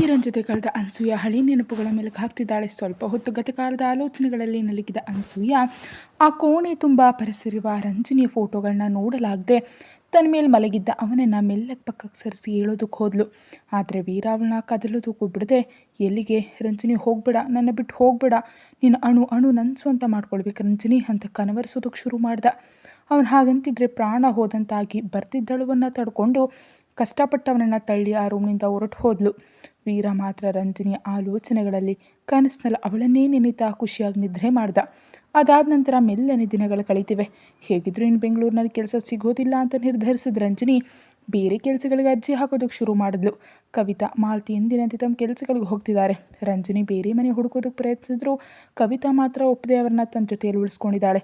ವೀರನ್ ಜೊತೆ ಕಳೆದ ಅನ್ಸೂಯ ಹಳಿ ನೆನಪುಗಳ ಮೆಲುಕು ಹಾಕ್ತಿದ್ದಾಳೆ. ಸ್ವಲ್ಪ ಹೊತ್ತು ಗತಕಾಲದ ಆಲೋಚನೆಗಳಲ್ಲಿ ನಲುಗಿದ ಅನ್ಸೂಯ ಆ ಕೋಣೆ ತುಂಬ ಪರಸಿರುವ ರಂಜನಿಯ ಫೋಟೋಗಳನ್ನ ನೋಡಲಾಗದೆ ತನ್ನ ಮೇಲೆ ಮಲಗಿದ್ದ ಅವನನ್ನು ಮೆಲ್ಲಕ್ಕೆ ಪಕ್ಕಕ್ಕೆ ಸರಿಸಿ ಹೇಳೋದಕ್ಕೆ ಹೋದ್ಲು. ಆದರೆ ವೀರ ಅವಳನ್ನ ಕದಲೋದಕ್ಕೂ ಬಿಡದೆ, ಎಲ್ಲಿಗೆ ರಂಜನಿ, ಹೋಗ್ಬೇಡ, ನನ್ನ ಬಿಟ್ಟು ಹೋಗ್ಬೇಡ, ನಿನ್ನ ಅಣು ಅಣು ನನ್ನ ಸ್ವಂತ ಮಾಡ್ಕೊಳ್ಬೇಕು ರಂಜನಿ ಅಂತ ಕನವರಿಸೋದಕ್ಕೆ ಶುರು ಮಾಡ್ದ. ಅವನು ಹಾಗಂತಿದ್ರೆ ಪ್ರಾಣ ಹೋದಂತಾಗಿ ಬರ್ತಿದ್ದಳುವನ್ನು ತಡ್ಕೊಂಡು ಕಷ್ಟಪಟ್ಟವನನ್ನು ತಳ್ಳಿ ಆ ರೂಮ್ನಿಂದ ಹೊರಟು ಹೋದ್ಲು. ವೀರ ಮಾತ್ರ ರಂಜನಿಯ ಆಲೋಚನೆಗಳಲ್ಲಿ ಕನಸಿನಲ್ಲಿ ಅವಳನ್ನೇ ನೆನೀತಾ ಖುಷಿಯಾಗಿ ನಿದ್ರೆ ಮಾಡ್ದ. ಅದಾದ ನಂತರ ಮೆಲ್ಲನೆ ದಿನಗಳು ಕಳೀತಿವೆ. ಹೇಗಿದ್ರು ಇನ್ನು ಬೆಂಗಳೂರಿನಲ್ಲಿ ಕೆಲಸ ಸಿಗೋದಿಲ್ಲ ಅಂತ ನಿರ್ಧರಿಸಿದ ರಂಜನಿ ಬೇರೆ ಕೆಲಸಗಳಿಗೆ ಅರ್ಜಿ ಹಾಕೋದಕ್ಕೆ ಶುರು ಮಾಡಿದ್ಲು. ಕವಿತಾ, ಮಾಲತಿ ಎಂದಿನಂತೆ ತಮ್ಮ ಕೆಲಸಗಳಿಗೆ ಹೋಗ್ತಿದ್ದಾರೆ. ರಂಜನಿ ಬೇರೆ ಮನೆ ಹುಡುಕೋದಕ್ಕೆ ಪ್ರಯತ್ನಿಸಿದ್ರು ಕವಿತಾ ಮಾತ್ರ ಒಪ್ಪದೆ ಅವರನ್ನ ತನ್ನ ಜೊತೆಯಲ್ಲಿ ಉಳಿಸ್ಕೊಂಡಿದ್ದಾಳೆ.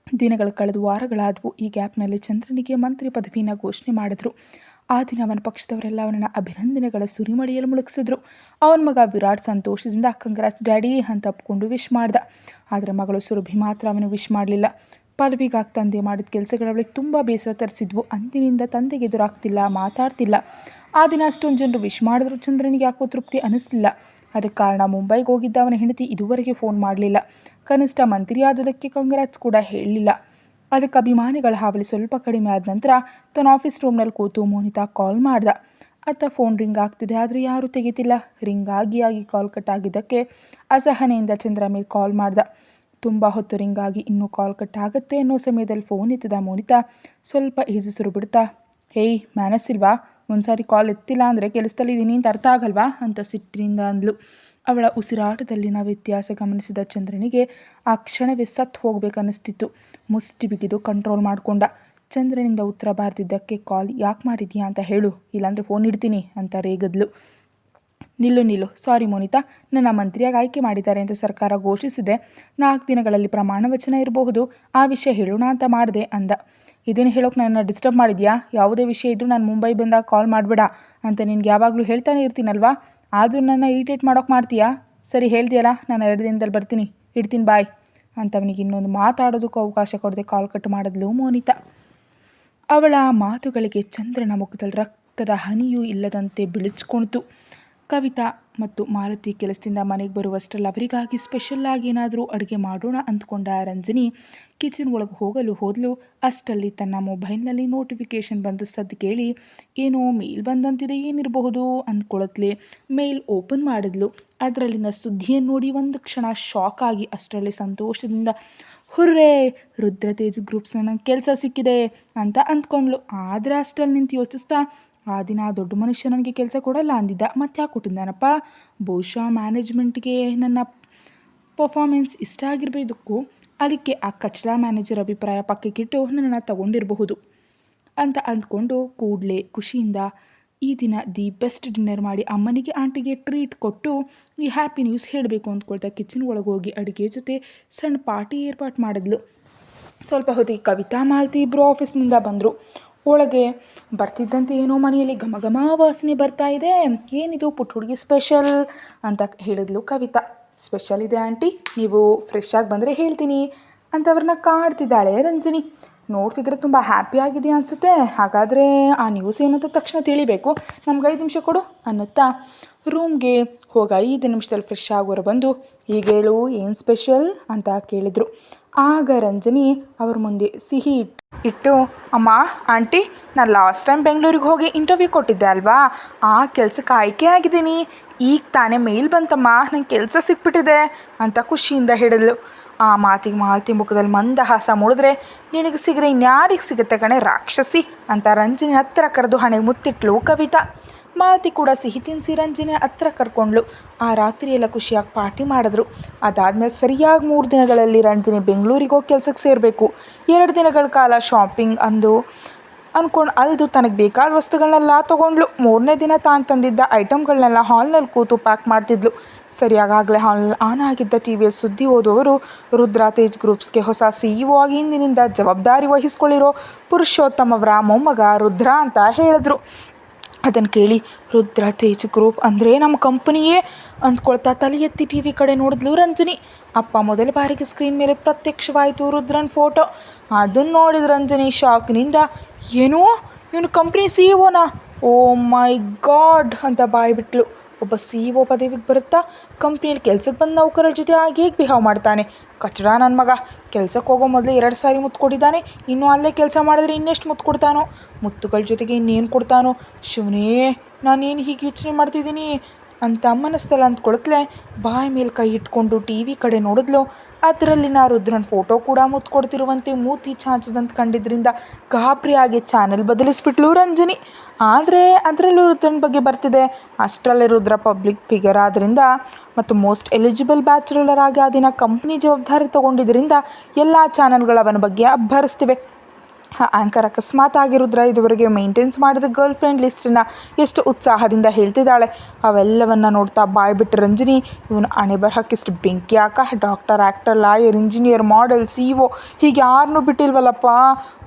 ದಿನಗಳು ಕಳೆದು ವಾರಗಳಾದವು. ಈ ಗ್ಯಾಪ್ನಲ್ಲಿ ಚಂದ್ರನಿಗೆ ಮಂತ್ರಿ ಪದವಿನ ಘೋಷಣೆ ಮಾಡಿದ್ರು. ಆ ದಿನ ಅವನ ಪಕ್ಷದವರೆಲ್ಲ ಅವನನ್ನು ಅಭಿನಂದನೆಗಳ ಸುರಿಮಳೆಯಲ್ಲಿ ಮುಳುಗಿಸಿದ್ರು. ಅವನ ಮಗ ವಿರಾಟ್ ಸಂತೋಷದಿಂದ ಕಂಗ್ರಾಟ್ಸ್ ಡ್ಯಾಡಿ ಅಂತ ಅಪ್ಕೊಂಡು ವಿಶ್ ಮಾಡ್ದ. ಆದರೆ ಮಗಳು ಸುರಭಿ ಮಾತ್ರ ಅವನು ವಿಶ್ ಮಾಡಲಿಲ್ಲ. ಪದವಿಗಾಗಿ ತಂದೆ ಮಾಡಿದ ಕೆಲಸಗಳು ಅವಳಿಗೆ ತುಂಬ ಬೇಸರ ತರಿಸಿದ್ವು. ಅಂದಿನಿಂದ ತಂದೆಗೆ ಎದುರಾಗ್ತಿಲ್ಲ, ಮಾತಾಡ್ತಿಲ್ಲ. ಆ ದಿನ ಅಷ್ಟೊಂದು ಜನರು ವಿಶ್ ಮಾಡಿದ್ರು ಚಂದ್ರನಿಗೆ ಯಾಕೋ ತೃಪ್ತಿ ಅನ್ನಿಸ್ಲಿಲ್ಲ. ಅದಕ್ಕೆ ಕಾರಣ ಮುಂಬೈಗೆ ಹೋಗಿದ್ದ ಅವನ ಹೆಂಡತಿ ಇದುವರೆಗೆ ಫೋನ್ ಮಾಡಲಿಲ್ಲ. ಕನಿಷ್ಠ ಮಂತ್ರಿ ಆದದಕ್ಕೆ ಕಂಗ್ರಾಟ್ಸ್ ಕೂಡ ಹೇಳಲಿಲ್ಲ. ಅದಕ್ಕೆ ಅಭಿಮಾನಿಗಳ ಹಾವಳಿ ಸ್ವಲ್ಪ ಕಡಿಮೆ ಆದ ನಂತರ ತನ್ನ ಆಫೀಸ್ ರೂಮ್ನಲ್ಲಿ ಕೂತು ಮೋನಿತಾ ಕಾಲ್ ಮಾಡ್ದ. ಅತ್ತ ಫೋನ್ ರಿಂಗ್ ಆಗ್ತಿದೆ, ಆದರೆ ಯಾರೂ ತೆಗಿತಿಲ್ಲ. ರಿಂಗ್ ಆಗಿ ಕಾಲ್ ಕಟ್ ಆಗಿದ್ದಕ್ಕೆ ಅಸಹನೆಯಿಂದ ಚಂದ್ರ ಮೇಲೆ ಕಾಲ್ ಮಾಡ್ದ. ತುಂಬ ಹೊತ್ತು ರಿಂಗ್ ಆಗಿ ಇನ್ನೂ ಕಾಲ್ ಕಟ್ ಆಗುತ್ತೆ ಅನ್ನೋ ಸಮಯದಲ್ಲಿ ಫೋನ್ ಎತ್ತಿದ ಮೋನಿತಾ ಸ್ವಲ್ಪ ಈಜಿಸುರು ಬಿಡ್ತಾ, ಹೇಯ್ ಮ್ಯಾನಸ್ ಇಲ್ವಾ, ಒಂದ್ಸಾರಿ ಕಾಲ್ ಎತ್ತಿಲ್ಲ ಅಂದರೆ ಕೆಲಸದಲ್ಲಿದ್ದೀನಿ ಅಂತ ಅರ್ಥ ಆಗಲ್ವಾ ಅಂತ ಸಿಟ್ಟಿನಿಂದ ಅಂದ್ಲು. ಅವಳ ಉಸಿರಾಟದಲ್ಲಿನ ವ್ಯತ್ಯಾಸ ಗಮನಿಸಿದ ಚಂದ್ರನಿಗೆ ಆ ಕ್ಷಣವೇ ಸತ್ತು ಹೋಗ್ಬೇಕನ್ನಿಸ್ತಿತ್ತು. ಮುಷ್ಟಿ ಬಿಗಿದು ಕಂಟ್ರೋಲ್ ಮಾಡಿಕೊಂಡ. ಚಂದ್ರನಿಂದ ಉತ್ತರ ಬಾರ್ದಿದ್ದಕ್ಕೆ ಕಾಲ್ ಯಾಕೆ ಮಾಡಿದ್ಯಾ ಅಂತ ಹೇಳು, ಇಲ್ಲಾಂದರೆ ಫೋನ್ ಇಡ್ತೀನಿ ಅಂತ ರೇಗದ್ಲು. ನಿಲ್ಲು, ಸಾರಿ ಮೋನಿತಾ, ನನ್ನ ಮಂತ್ರಿಯಾಗಿ ಆಯ್ಕೆ ಮಾಡಿದ್ದಾರೆ ಅಂತ ಸರ್ಕಾರ ಘೋಷಿಸಿದೆ. 4 ದಿನಗಳಲ್ಲಿ ಪ್ರಮಾಣ ವಚನ ಇರಬಹುದು, ಆ ವಿಷಯ ಹೇಳೋಣ ಅಂತ ಮಾಡಿದೆ ಅಂದ. ಇದನ್ನು ಹೇಳೋಕೆ ನನ್ನ ಡಿಸ್ಟರ್ಬ್ ಮಾಡಿದ್ಯಾ? ಯಾವುದೇ ವಿಷಯ ಇದ್ದರೂ ನಾನು ಮುಂಬೈ ಬಂದಾಗ ಕಾಲ್ ಮಾಡಬೇಡ ಅಂತ ನಿನ್ಗೆ ಯಾವಾಗಲೂ ಹೇಳ್ತಾನೆ ಇರ್ತೀನಲ್ವಾ, ಆದರೂ ನನ್ನ ಇರಿಟೇಟ್ ಮಾಡೋಕೆ ಮಾಡ್ತೀಯಾ? ಸರಿ ಹೇಳ್ತೀಯಲ್ಲ, ನಾನು 2 ದಿನದಲ್ಲಿ ಬರ್ತೀನಿ, ಇಡ್ತೀನಿ, ಬಾಯ್ ಅಂತ ಅವನಿಗೆ ಇನ್ನೊಂದು ಮಾತಾಡೋದಕ್ಕೂ ಅವಕಾಶ ಕೊಡದೆ ಕಾಲ್ ಕಟ್ ಮಾಡಿದ್ಲು ಮೋನಿತಾ. ಅವಳ ಮಾತುಗಳಿಗೆ ಚಂದ್ರನ ಮುಖದಲ್ಲಿ ರಕ್ತದ ಹನಿಯೂ ಇಲ್ಲದಂತೆ ಬಿಳಿಚ್ಕೊಳ್ತು. ಕವಿತಾ ಮತ್ತು ಮಾಲತಿ ಕೆಲಸದಿಂದ ಮನೆಗೆ ಬರುವಷ್ಟರಲ್ಲಿ ಅವರಿಗಾಗಿ ಸ್ಪೆಷಲ್ಲಾಗಿ ಏನಾದರೂ ಅಡುಗೆ ಮಾಡೋಣ ಅಂದ್ಕೊಂಡ ರಂಜನಿ ಕಿಚನ್ ಒಳಗೆ ಹೋಗಲು ಹೋದ್ಲು. ಅಷ್ಟರಲ್ಲಿ ತನ್ನ ಮೊಬೈಲ್ನಲ್ಲಿ ನೋಟಿಫಿಕೇಷನ್ ಬಂದು ಸದ್ದು ಕೇಳಿ ಏನೋ ಮೇಲ್ ಬಂದಂತಿದೆ, ಏನಿರಬಹುದು ಅಂದ್ಕೊಳತ್ಲೆ ಮೇಲ್ ಓಪನ್ ಮಾಡಿದ್ಲು. ಅದರಲ್ಲಿನ ಸುದ್ದಿಯನ್ನು ನೋಡಿ ಒಂದು ಕ್ಷಣ ಶಾಕ್ ಆಗಿ ಅಷ್ಟರಲ್ಲಿ ಸಂತೋಷದಿಂದ ಹುರ್ರೇ, ರುದ್ರತೇಜ್ ಗ್ರೂಪ್ಸ್ನ ನಂಗೆ ಕೆಲಸ ಸಿಕ್ಕಿದೆ ಅಂತ ಅಂದ್ಕೊಂಡ್ಲು. ಆದರೆ ಅಷ್ಟರಲ್ಲಿ ನಿಂತು ಯೋಚಿಸ್ತಾ, ಆ ದಿನ ಆ ದೊಡ್ಡ ಮನುಷ್ಯ ನನಗೆ ಕೆಲಸ ಕೊಡಲ್ಲ ಅಂದಿದ್ದ, ಮತ್ತೆ ಯಾಕೆ ಕೊಟ್ಟಿದ್ದಾನಪ್ಪ? ಬಹುಶಃ ಮ್ಯಾನೇಜ್ಮೆಂಟ್ಗೆ ನನ್ನ ಪರ್ಫಾರ್ಮೆನ್ಸ್ ಇಷ್ಟ ಆಗಿರಬೇಕೂ, ಅದಕ್ಕೆ ಆ ಕಚಡ ಮ್ಯಾನೇಜರ್ ಅಭಿಪ್ರಾಯ ಪಕ್ಕಕ್ಕಿಟ್ಟು ನನ್ನನ್ನು ತಗೊಂಡಿರಬಹುದು ಅಂತ ಅಂದ್ಕೊಂಡು ಕೂಡಲೇ ಖುಷಿಯಿಂದ ಈ ದಿನ ದಿ ಬೆಸ್ಟ್ ಡಿನ್ನರ್ ಮಾಡಿ ಅಮ್ಮನಿಗೆ ಆಂಟಿಗೆ ಟ್ರೀಟ್ ಕೊಟ್ಟು ಈ ಹ್ಯಾಪಿ ನ್ಯೂಸ್ ಹೇಳಬೇಕು ಅಂದ್ಕೊಳ್ತಾ ಕಿಚನ್ ಒಳಗೆ ಹೋಗಿ ಅಡುಗೆ ಜೊತೆ ಸಣ್ಣ ಪಾರ್ಟಿ ಏರ್ಪಾಟ್ ಮಾಡಿದ್ಲು. ಸ್ವಲ್ಪ ಹೊತ್ತಿಗೆ ಕವಿತಾ, ಮಾಲತಿ ಇಬ್ಬರು ಆಫೀಸ್ನಿಂದ ಬಂದರು. ಒಳಗೆ ಬರ್ತಿದ್ದಂತೆ ಏನೋ ಮನೆಯಲ್ಲಿ ಘಮ ಘಮ ವಾಸನೆ ಬರ್ತಾ ಇದೆ. ಏನಿದು ಪುಟ್ಟ ಹುಡುಗಿ ಸ್ಪೆಷಲ್ ಅಂತ ಹೇಳಿದ್ಲು ಕವಿತಾ. ಸ್ಪೆಷಲ್ ಇದೆ ಆಂಟಿ, ನೀವು ಫ್ರೆಶ್ ಆಗಿ ಬಂದರೆ ಹೇಳ್ತೀನಿ ಅಂತ ಅವ್ರನ್ನ ಕಾಡ್ತಿದ್ದಾಳೆ ರಂಜನಿ. ನೋಡ್ತಿದ್ರೆ ತುಂಬ ಹ್ಯಾಪಿ ಆಗಿದೆ ಅನಿಸುತ್ತೆ. ಹಾಗಾದರೆ ಆ ನ್ಯೂಸ್ ಏನಂತ ತಕ್ಷಣ ತಿಳಿಬೇಕು, ನಮ್ಗೆ 5 ನಿಮಿಷ ಕೊಡು ಅನ್ನುತ್ತಾ ರೂಮ್ಗೆ ಹೋಗ 5 ನಿಮಿಷದಲ್ಲಿ ಫ್ರೆಶ್ ಆಗೋರು ಬಂದು ಈಗ ಹೇಳು ಏನು ಸ್ಪೆಷಲ್ ಅಂತ ಕೇಳಿದರು. ಆಗ ರಂಜನಿ ಅವ್ರ ಮುಂದೆ ಸಿಹಿ ಇಟ್ಟು, ಅಮ್ಮ ಆಂಟಿ, ನಾನು ಲಾಸ್ಟ್ ಟೈಮ್ ಬೆಂಗಳೂರಿಗೆ ಹೋಗಿ ಇಂಟರ್ವ್ಯೂ ಕೊಟ್ಟಿದ್ದೆ ಅಲ್ವಾ, ಆ ಕೆಲಸಕ್ಕೆ ಆಯ್ಕೆ ಆಗಿದ್ದೀನಿ. ಈಗ ತಾನೇ ಮೇಲ್ ಬಂತಮ್ಮ, ನಂಗೆ ಕೆಲಸ ಸಿಕ್ಬಿಟ್ಟಿದೆ ಅಂತ ಖುಷಿಯಿಂದ ಹೇಳಿದ್ಲು. ಆ ಮಾತಿಗೆ ಮಾಲತಿ ಮುಖದಲ್ಲಿ ಮಂದಹಾಸ ಮೂಡಿದ್ರೆ, ನಿನಗೆ ಸಿಗದೆ ಇನ್ಯಾರಿಗೆ ಸಿಗುತ್ತೆ ಕಣೆ ರಾಕ್ಷಸಿ ಅಂತ ರಂಜನಿ ಹತ್ತಿರ ಕರೆದು ಹಣೆಗೆ ಮುತ್ತಿಟ್ಲು ಕವಿತಾ. ಮಾಲತಿ ಕೂಡ ಸಿಹಿ ತಿನ್ನಿಸಿ ರಂಜನಿ ಹತ್ರ ಕರ್ಕೊಂಡ್ಳು. ಆ ರಾತ್ರಿ ಎಲ್ಲ ಖುಷಿಯಾಗಿ ಪಾರ್ಟಿ ಮಾಡಿದ್ರು. ಅದಾದಮೇಲೆ ಸರಿಯಾಗಿ 3 ದಿನಗಳಲ್ಲಿ ರಂಜನಿ ಬೆಂಗಳೂರಿಗೆ ಹೋಗಿ ಕೆಲಸಕ್ಕೆ ಸೇರಬೇಕು. 2 ದಿನಗಳ ಕಾಲ ಶಾಪಿಂಗ್ ಅಲ್ದು ತನಗೆ ಬೇಕಾದ ವಸ್ತುಗಳನ್ನೆಲ್ಲ ತೊಗೊಂಡ್ಳು. 3ನೇ ದಿನ ತಾನು ತಂದಿದ್ದ ಐಟಮ್ಗಳನ್ನೆಲ್ಲ ಹಾಲ್ನಲ್ಲಿ ಕೂತು ಪ್ಯಾಕ್ ಮಾಡ್ತಿದ್ಲು. ಸರಿಯಾಗಲೇ ಹಾಲ್ನಲ್ಲಿ ಆನ್ ಆಗಿದ್ದ ಟಿವಿಯಲ್ಲಿ ಸುದ್ದಿ ಓದುವವರು ರುದ್ರತೇಜ್ ಗ್ರೂಪ್ಸ್ಗೆ ಹೊಸ CEO ಆಗಿ ಇಂದಿನಿಂದ ಜವಾಬ್ದಾರಿ ವಹಿಸ್ಕೊಳ್ಳಿರೋ ಪುರುಷೋತ್ತಮ್ ಅವರ ಮೊಮ್ಮಗ ರುದ್ರ ಅಂತ ಹೇಳಿದ್ರು. ಅದನ್ನು ಕೇಳಿ ರುದ್ರತೇಜ್ ಗ್ರೂಪ್ ಅಂದರೆ ನಮ್ಮ ಕಂಪನಿಯೇ ಅಂದ್ಕೊಳ್ತಾ ತಲೆ ಎತ್ತಿ ಟಿ ವಿ ಕಡೆ ನೋಡಿದ್ಲು ರಂಜನಿ. ಅಪ್ಪ ಮೊದಲ ಬಾರಿಗೆ ಸ್ಕ್ರೀನ್ ಮೇಲೆ ಪ್ರತ್ಯಕ್ಷವಾಯಿತು ರುದ್ರನ್ ಫೋಟೋ. ಅದನ್ನು ನೋಡಿದ ರಂಜನಿ ಶಾಕ್ನಿಂದ, ಏನೋ ಇವನು ಕಂಪ್ನಿ CEO ನಾ? ಓ ಮೈ ಗಾಡ್ ಅಂತ ಬಾಯ್ಬಿಟ್ಲು. ಒಬ್ಬ CEO ಪದವಿಗೆ ಬರುತ್ತಾ ಕಂಪ್ನಿಯಲ್ಲಿ ಕೆಲ್ಸಕ್ಕೆ ಬಂದ ನೌಕರರ ಜೊತೆ ಹೇಗೆ ಬಿಹೇವ್ ಮಾಡ್ತಾನೆ. ಕಚಡ ನನ್ನ ಮಗ. ಕೆಲ್ಸಕ್ಕೆ ಹೋಗೋ ಮೊದಲು 2 ಸಾರಿ ಮುತ್ತು ಕೊಟ್ಟಿದ್ದಾನೆ, ಇನ್ನೂ ಅಲ್ಲೇ ಕೆಲಸ ಮಾಡಿದ್ರೆ ಇನ್ನೆಷ್ಟು ಮುತ್ತು ಕೊಡ್ತಾನೋ. ಮುತ್ತುಗಳ ಜೊತೆಗೆ ಇನ್ನೇನು ಕೊಡ್ತಾನೋ. ಶಿವನೇ, ನಾನೇನು ಹೀಗೆ ಯೋಚನೆ ಮಾಡ್ತಿದ್ದೀನಿ ಅಂತ ಮನಸ್ಸಲ್ಲಿ ಅಂದ್ಕೊಳತ್ಲೆ ಬಾಯಿ ಮೇಲೆ ಕೈ ಇಟ್ಕೊಂಡು TV ಕಡೆ ನೋಡಿದ್ಲು. ಅದರಲ್ಲಿನ ರುದ್ರನ್ ಫೋಟೋ ಕೂಡ ಮುತ್ತು ಕೊಡ್ತಿರುವಂತೆ ಮೂತಿ ಚಾಚದಂತ ಕಂಡಿದ್ದರಿಂದ ಗಾಬರಿಯಾಗಿ ಚಾನೆಲ್ ಬದಲಿಸ್ಬಿಟ್ಲು ರಂಜನಿ. ಆದರೆ ಅದರಲ್ಲೂ ರುದ್ರನ್ ಬಗ್ಗೆ ಬರ್ತಿದೆ. ಅಷ್ಟರಲ್ಲೇ ರುದ್ರ ಪಬ್ಲಿಕ್ ಫಿಗರ್ ಆದ್ದರಿಂದ ಮತ್ತು ಮೋಸ್ಟ್ ಎಲಿಜಿಬಲ್ ಬ್ಯಾಚುಲರ್ ಆಗಿ ಆ ದಿನ ಕಂಪ್ನಿ ಜವಾಬ್ದಾರಿ ತಗೊಂಡಿದ್ದರಿಂದ ಎಲ್ಲ ಚಾನೆಲ್ಗಳು ಅವನ ಬಗ್ಗೆ ಅಬ್ಬರಿಸ್ತಿವೆ. ಆ್ಯಂಕರ್ ಅಕಸ್ಮಾತ್ ಆಗಿ ರುದ್ರ ಇದುವರೆಗೆ ಮೇಂಟೈನ್ಸ್ ಮಾಡಿದ ಗರ್ಲ್ ಫ್ರೆಂಡ್ ಲಿಸ್ಟನ್ನು ಎಷ್ಟು ಉತ್ಸಾಹದಿಂದ ಹೇಳ್ತಿದ್ದಾಳೆ. ಅವೆಲ್ಲವನ್ನ ನೋಡ್ತಾ ಬಾಯ್ ಬಿಟ್ಟು ರಂಜನಿ, ಇವನು ಹಣೆ ಬರಹಕ್ಕಿಷ್ಟು ಬೆಂಕಿ ಹಾಕ. Doctor, actor, lawyer, engineer, model, CEO ಹೀಗೆ ಯಾರನ್ನೂ ಬಿಟ್ಟಿಲ್ವಲ್ಲಪ್ಪ.